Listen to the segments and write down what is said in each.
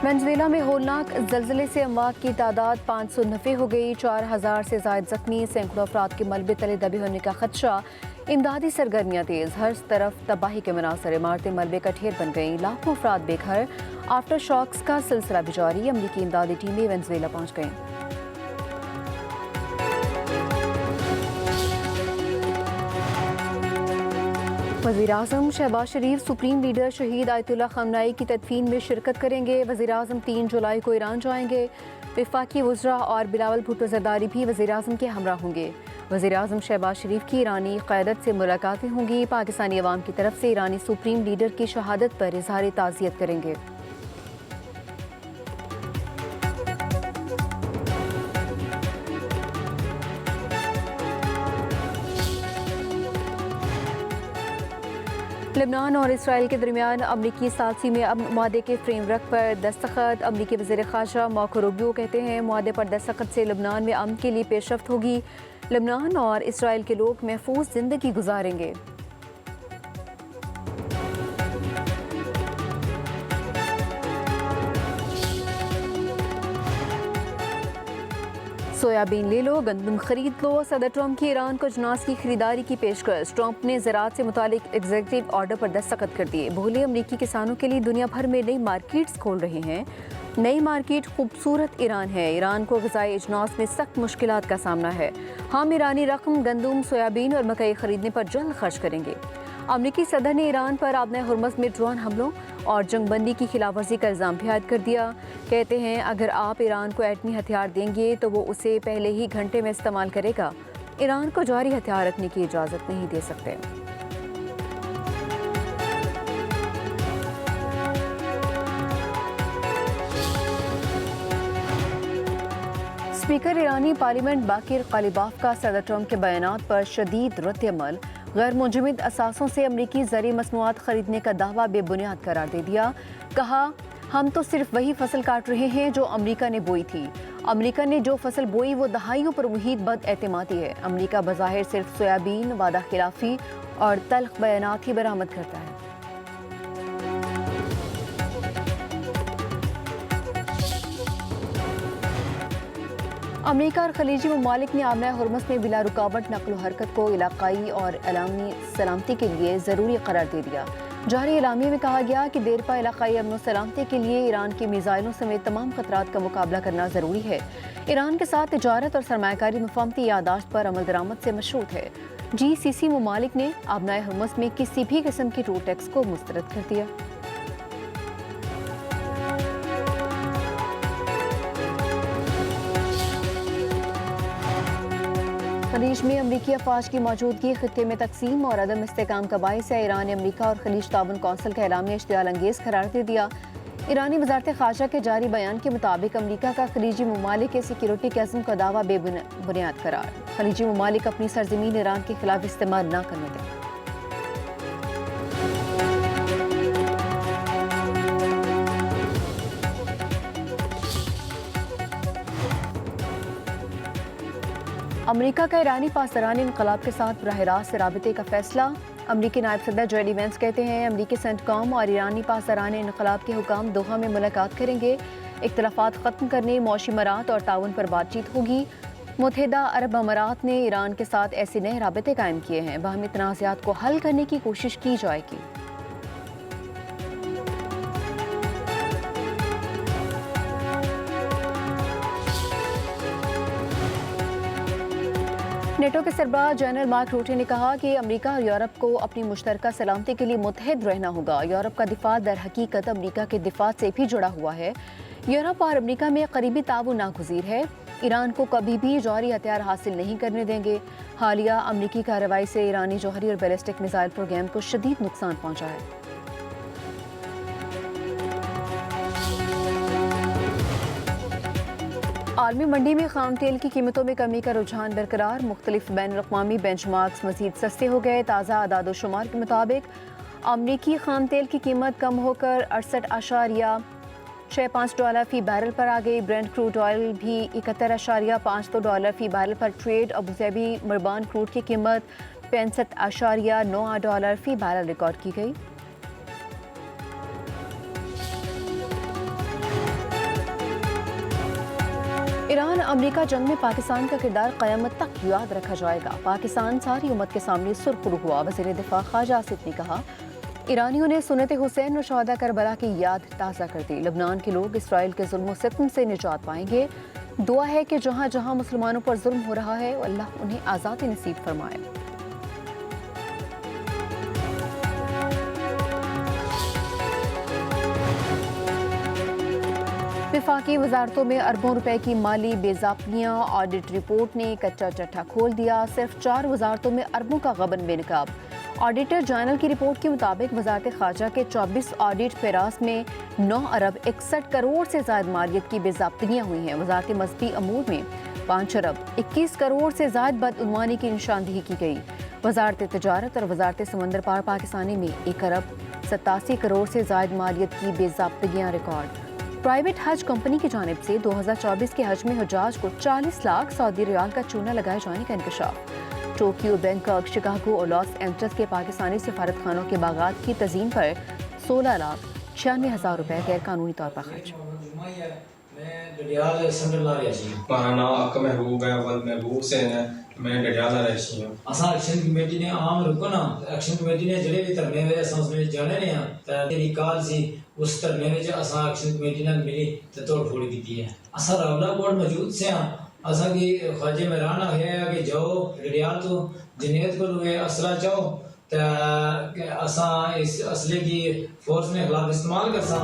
Venezuela में होलनाक जल्जले से अमवात की तादाद 590 हो गई, 4000 से ज़ायद जख्मी, सैकड़ों अफराद के मलबे तले दबे होने का खदशा। इमदादी सरगर्मियाँ तेज़, हर तरफ तबाही के मनासर, इमारतें मलबे का ढेर बन गईं, लाखों अफराद बेघर। आफ्टर शॉक्स का सिलसिला भी जारी, अमरीकी इमदादी टीमें वेनेजुएला पहुँच गईं। वज़ीर-ए-आज़म शहबाज शरीफ सुप्रीम लीडर शहीद आयतुल्लाह खamenei की तदफीन में शिरकत करेंगे। वज़ीर-ए-आज़म 3 जुलाई को ईरान जाएंगे। वफाकी वज़रा और बिलावल भुट्टो ज़रदारी भी वज़ीर-ए-आज़म के हमरा होंगे। वज़ीर-ए-आज़म शहबाज शरीफ की ईरानी क़यादत से मुलाकातें होंगी। पाकिस्तानी अवाम की तरफ से ईरानी सुप्रीम लीडर की शहादत पर इज़हार ताज़ियत करेंगे। लेबनान और इसराइल के दरमियान अमरीकी सालसी में अब मुआहदे के फ्रेमवर्क पर दस्तखत। अमरीकी वज़ीर ख़ारजा मार्को रूबियो कहते हैं मुआहदे पर दस्तखत से लेबनान में अमन के लिए पेशरफ्त होगी। लेबनान और इसराइल के लोग महफूज ज़िंदगी गुजारेंगे। सोयाबीन ले लो, गंदम खरीद लो। सदर ट्रंप की ईरान को अजनास की खरीदारी की पेशकश। ट्रंप ने ज़राअत से मुतालिक एग्जीक्यूटिव ऑर्डर पर दस्तखत कर दिए। बोले अमरीकी किसानों के लिए दुनिया भर में नई मार्केट्स खोल रहे हैं। नई मार्केट खूबसूरत ईरान है। ईरान को ग़िज़ाई अजनास में सख्त मुश्किलात का सामना है। हम ईरानी रकम, गंदम, सोयाबीन और मकई खरीदने पर जल्द खर्च करेंगे। अमरीकी सदर ने ईरान पर आबना हुर्मुज़ में ड्रोन हमलों और जंगबंदी की खिलाफवर्जी का इल्ज़ाम भी आयद कर दिया। कहते हैं अगर आप ईरान को एटमी हथियार देंगे तो वो उसे पहले ही घंटे में इस्तेमाल करेगा। ईरान को जौहरी हथियार रखने की इजाज़त नहीं दे सकते। स्पीकर ईरानी पार्लियामेंट बाकिर कालिबाफ का सदर ट्रंप के बयानात पर शदीद रद्द-ए-अमल। गैर मुंजमद असासों से अमरीकी ज़रूरी मसनूआत खरीदने का दावा बेबुनियाद करार दे दिया। कहा हम तो सिर्फ वही फसल काट रहे हैं जो अमरीका ने बोई थी। अमरीका ने जो फसल बोई वो दहाइयों पर मुहित बदएतमादी है। अमरीका बज़ाहिर सिर्फ सोयाबीन, वादा खिलाफी और तल्ख बयानात ही बरामद करता है। अमरीका और खलीजी ममालिक ने आबना हुर्मुज़ में बिला रुकावट नक़्ल हरकत को इलाक़ाई और अलामी सलामती के लिए ज़रूरी करार दे दिया। जारी एलामिया में कहा गया कि देरपा इलाक़ाई अमन सलामती के लिए ईरान के मिज़ाइलों समेत तमाम खतरात का मुकाबला करना ज़रूरी है। ईरान के साथ तिजारत और सरमायाकारी मुफाहमती यादाश्त पर अमल दरामद से मशरूत है। GCC ममालिक ने आबना हुर्मुज़ में किसी भी किस्म की टोल टैक्स को मुस्तरद कर दिया। खलीज में अमरीकी अफवाज की मौजूदगी खित्ते में तकसीम और अदम इस्तेहकाम का बाइस है। ईरान ने अमरीका और खलीज ताउन कौंसिल का एलामिया इश्तियाल अंगेज़ करार दे दिया। ईरानी वज़ारत ख़ारजा के जारी बयान के मुताबिक अमरीका का खलीजी ममालिक के सिक्योरिटी के अज़्म का दावा बेबुनियाद करार। खलीजी ममालिक अपनी सरज़मीन ईरान के खिलाफ इस्तेमाल न करने दें। अमरीका का ईरानी पासदारान इनकलाब के साथ बराह रास्त राबते का फैसला। अमरीकी नायब सदर जेडी वेंस कहते हैं अमरीकी सेंटकॉम और ईरानी पासदारान इनकलाब के हुकाम दोहा में मुलाकात करेंगे। इख्तलाफात ख़त्म करने, मौशी मरात और ताउन पर बातचीत होगी। मुत्तहिदा अरब अमारात ने ईरान के साथ ऐसे नए राबते कायम किए हैं। बाहमी तनाज़ात को हल करने की कोशिश की जाएगी। नेटो के सरबराह जनरल मार्क रूटे ने कहा कि अमेरिका और यूरोप को अपनी मुश्तरका सलामती के लिए मुत्तहिद रहना होगा। यूरोप का दिफा दर हकीकत अमेरिका के दिफा से भी जुड़ा हुआ है। यूरोप और अमेरिका में करीबी ताउन नागुज़ीर है। ईरान को कभी भी जौहरी हथियार हासिल नहीं करने देंगे। हालिया अमेरिकी कार्रवाई से ईरानी जौहरी और बैलिस्टिक मिसाइल प्रोग्राम को शदीद नुकसान पहुंचा है। आलमी मंडी में खाम तेल की कीमतों में कमी का रुझान बरकरार। मुख्तलिफ बैनुल-अक़वामी बेंचमार्क्स मज़ीद सस्ते हो गए। ताज़ा आदाद-ओ-शुमार के मुताबिक अमरीकी खाम तेल की कीमत कम होकर 68.65 डॉलर फ़ी बैरल पर आ गई। ब्रेंट क्रूड ऑयल भी 71.52 डॉलर फ़ी बैरल पर ट्रेड। अबूधाबी मरबान क्रूड की कीमत 65.98 डॉलर फ़ी बैरल रिकॉर्ड की गई। ईरान अमेरिका जंग में पाकिस्तान का किरदार क़यामत तक याद रखा जाएगा। पाकिस्तान सारी उम्मत के सामने सुर्खरू हुआ। वज़ीर दिफा ख्वाजा आसिफ ने कहा, ईरानियों ने सुन्नत हुसैन और शहादा करबला की याद ताज़ा कर दी। लबनान के लोग इसराइल के जुल्म सितम से निजात पाएंगे। दुआ है कि जहाँ जहाँ मुसलमानों पर जुल्म हो रहा है अल्लाह उन्हें आज़ादी नसीब फरमाए। विफाकी वजारतों में अरबों रुपए की माली बेज़ाब्तियाँ। ऑडिट रिपोर्ट ने कच्चा चट्टा खोल दिया। सिर्फ 4 वजारतों में अरबों का गबन बेनकाब। ऑडिटर जनरल की रिपोर्ट के मुताबिक वजारत खारजा के 24 ऑडिट फेरास में 9 अरब 61 करोड़ से ज़ायद मालियत की बेज़ाब्तियाँ हुई हैं। वजारत मज़हबी अमूर में 5 अरब 21 करोड़ से ज़ायद बदउनवानी की निशानदेही की गई। वजारत तजारत और वजारत समंदर पार पाकिस्तानी में 1 अरब 87 करोड़ से ज़ायद मालियत की बेज़ाब्तियाँ रिकॉर्ड। प्राइवेट हज कंपनी की जानिब से 2024 के हज में हुज्जाज को 40 लाख सऊदी रियाल का चूना लगाए जाने का इंकशाफ। टोक्यो, बैंकॉक, शिकागो और लॉस एंजल्स के पाकिस्तानी सफारत खानों के बागात की तज़ीन पर 16,96,000 रुपए गैर कानूनी तौर पर खर्च। मेरा नाम अक महबूब है, वल महबूब से है। मैं डडियाला रहशी हूं। असा एक्शन कमेटी ने आम रुको ना एक्शन कमेटी ने ਜਿਹੜੇ ਵੀ ਧਰਨੇ ਵੇ ਅਸਾਂ ਉਸ ਵਿੱਚ ਜਾਣੇ ਨੇ ਆ ਤਾਂ ਜਿਹੜੀ ਕਾਲ ਸੀ ਉਸ ਧਰਨੇ ਵਿੱਚ ਅਸਾਂ ਐਕਸ਼ਨ ਕਮੇਟੀ ਨਾਲ ਮਿਲੀ ਤੇ ਤੋੜ ਫੋੜ ਕੀਤੀ ਹੈ। ਅਸਾਂ ਰਾਵਲਾ ਕੋਲ ਮੌਜੂਦ ਸੇ ਆ। असा की ख्वाजे मेहरान है कि जाओ डडियाल तो जनेत को हुए असला चाहो तो असा इस असले की फोर्स ने खिलाफ इस्तेमाल कर सा।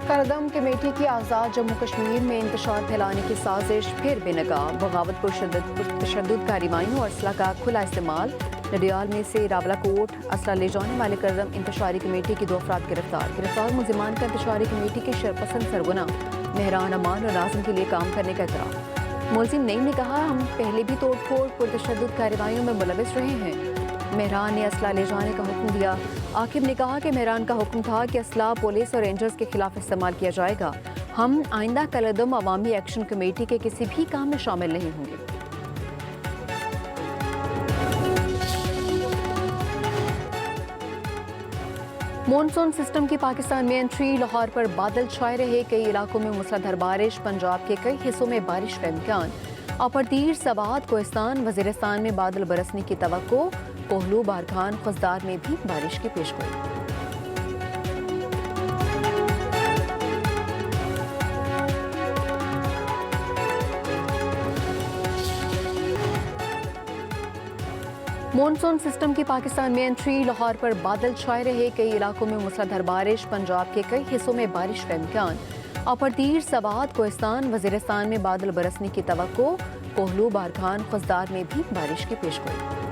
करदम कमेटी की आज़ाद जम्मू कश्मीर में इंतशार फैलाने की साजिश फिर बेनकाब। बगावत तशद्दुद कार्रवाइयों और असला का खुला इस्तेमाल। डडियाल में से रावलाकोट असला ले जाने वाले करदम इंतशारी कमेटी के 2 अफराद गिरफ्तार मुलजिमान का इंतशारी कमेटी के शरपसंद सरगना मेहरान अमान और नाज़िम के लिए काम करने का इकरार। मुलजिम नईम ने कहा, हम पहले भी तोड़ फोड़ पुरतशद्दुद कार्रवाइयों में मुलविस रहे हैं। मेहरान ने असला ले जाने का हुक्म दिया। आकिब ने कहा कि मेहरान का हुक्म था कि असला पुलिस और रेंजर्स के खिलाफ इस्तेमाल किया जाएगा। हम आइंदा कलदम अवामी एक्शन कमेटी के किसी भी काम में शामिल नहीं होंगे। मॉनसून सिस्टम की पाकिस्तान में एंट्री। लाहौर पर बादल छाए रहे। कई इलाकों में मूसलाधार बारिश। पंजाब के कई हिस्सों में बारिश का इम्कान। अपरदीर, सवात, कोहिस्तान, वज़ीरिस्तान में बादल बरसने की तवक्को। कोहलू, बारखान, खुजदार में भी बारिश की पेशगोई। मॉनसून सिस्टम की पाकिस्तान में एंट्री। लाहौर पर बादल छाए रहे। कई इलाकों में मूसलाधार बारिश। पंजाब के कई हिस्सों में बारिश का इम्कान। अपरदीर, सवात, कोहिस्तान, वज़ीरिस्तान में बादल बरसने की तवक्को। कोहलू, बारखान, खुजदार में भी बारिश की पेशगोई।